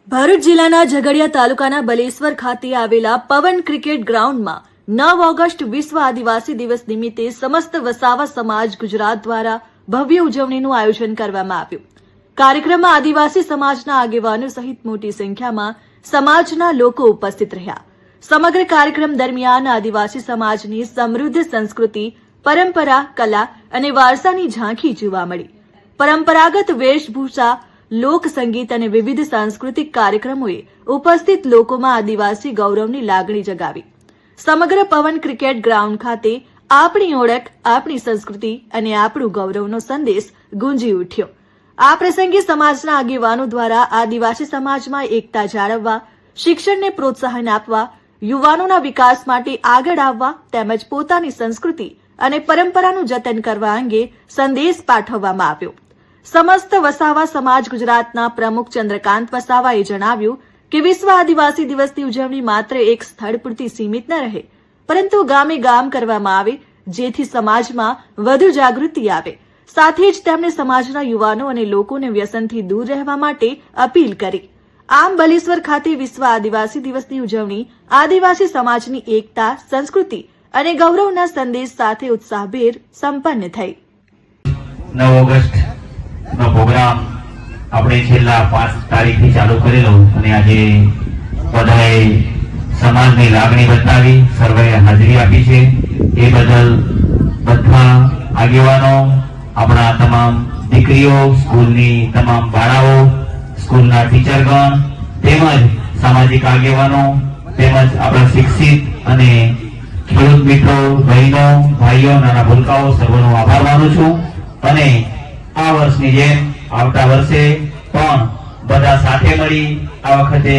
ભરૂચ જિલ્લાના ઝઘડિયા તાલુકાના બલેશ્વર ખાતે આવેલા પવન ક્રિકેટ ગ્રાઉન્ડમાં 9 ઓગસ્ટ વિશ્વ આદિવાસી દિવસ નિમિત્તે સમસ્ત વસાવા સમાજ ગુજરાત દ્વારા ભવ્ય ઉજવણીનું આયોજન કરવામાં આવ્યું। કાર્યક્રમમાં આદિવાસી સમાજના આગેવાનો સહિત મોટી સંખ્યામાં સમાજના લોકો ઉપસ્થિત રહ્યા। સમગ્ર કાર્યક્રમ દરમિયાન આદિવાસી સમાજની સમૃદ્ધ સંસ્કૃતિ, પરંપરા, કલા અને વારસાની ઝાંખી જોવા મળી। પરંપરાગત વેશભૂષા, લોક સંગીત અને વિવિધ સાંસ્કૃતિક કાર્યક્રમોએ ઉપસ્થિત લોકોમાં આદિવાસી ગૌરવની લાગણી જગાવી। સમગ્ર પવન ક્રિકેટ ગ્રાઉન્ડ ખાતે આપણી ઓળખ, આપણી સંસ્કૃતિ અને આપણું ગૌરવનો સંદેશ ગુંજી ઉઠ્યો। આ પ્રસંગે સમાજના આગેવાનો દ્વારા આદિવાસી સમાજમાં એકતા જાળવવા, શિક્ષણને પ્રોત્સાહન આપવા, યુવાનોના વિકાસ માટે આગળ આવવા તેમજ પોતાની સંસ્કૃતિ અને પરંપરાનું જતન કરવા અંગે સંદેશ પાઠવવામાં આવ્યો। સમસ્ત વસાવા સમાજ ગુજરાતના પ્રમુખ ચંદ્રકાંત વસાવાએ જણાવ્યું કે વિશ્વ આદિવાસી દિવસની ઉજવણી માત્ર એક સ્થળ પૂરતી સીમિત ન રહે, પરંતુ ગામે ગામ કરવામાં આવે, જેથી સમાજમાં વધુ જાગૃતિ આવે। સાથે જ તેમણે સમાજના યુવાનો અને લોકોને વ્યસનથી દૂર રહેવા માટે અપીલ કરી। આમ બલેશ્વર ખાતે વિશ્વ આદિવાસી દિવસની ઉજવણી આદિવાસી સમાજની એકતા, સંસ્કૃતિ અને ગૌરવના સંદેશ સાથે ઉત્સાહભેર સંપન્ન થઈ। 9 ઓગસ્ટ નો પ્રોગ્રામ આપણે છેલ્લા 5 તારીખથી ચાલુ કરેલો અને આજે બધાએ સમાજની લાગણી બતાવી, સર્વેએ હાજરી આપી છે। એ બદલ બધા આગેવાનો, આપણા તમામ દીકરીઓ, સ્કૂલની તમામ બાળાઓ, સ્કૂલના ટીચરગણ તેમજ સામાજિક આગેવાનો તેમજ આપણા શિક્ષિત અને ખેડૂત મિત્રો, બહેનો, ભાઈઓ, નાના ભૂલકાઓ સર્વનો આભાર માનું છું। અને આ વર્ષની જેમ આવતા વર્ષે પણ બધા સાથે મળી, આ વખતે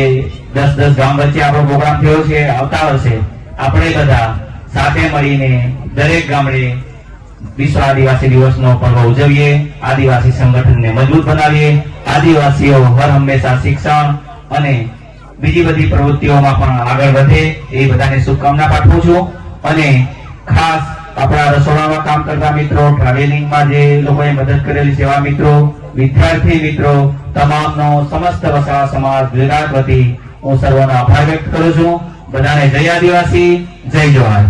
10 ગામ વચ્ચે આપણો પ્રોગ્રામ થયો છે। આવતા વર્ષે આપણે બધા સાથે મળીને દરેક ગામડે વિશ્વ આદિવાસી દિવસનો પર્વ ઉજવીએ, આદિવાસી સંગઠનને મજબૂત બનાવીએ, આદિવાસીઓ હર હંમેશા શિક્ષણ અને બીજી બધી પ્રવૃત્તિઓમાં પણ આગળ વધે એ બધાને શુભકામના પાઠવું છું। અને ખાસ આપણા રસોડામાં કામ કરતા મિત્રો, ટ્રાવેલિંગમાં જે લોકોએ મદદ કરેલી સેવા મિત્રો, વિદ્યાર્થી મિત્રો, તમામનો સમસ્ત વસાવા સમાજ ગુજરાત વતી હું સર્વનો આભાર વ્યક્ત કરું છું। બધાને જય આદિવાસી, જય જવાહર।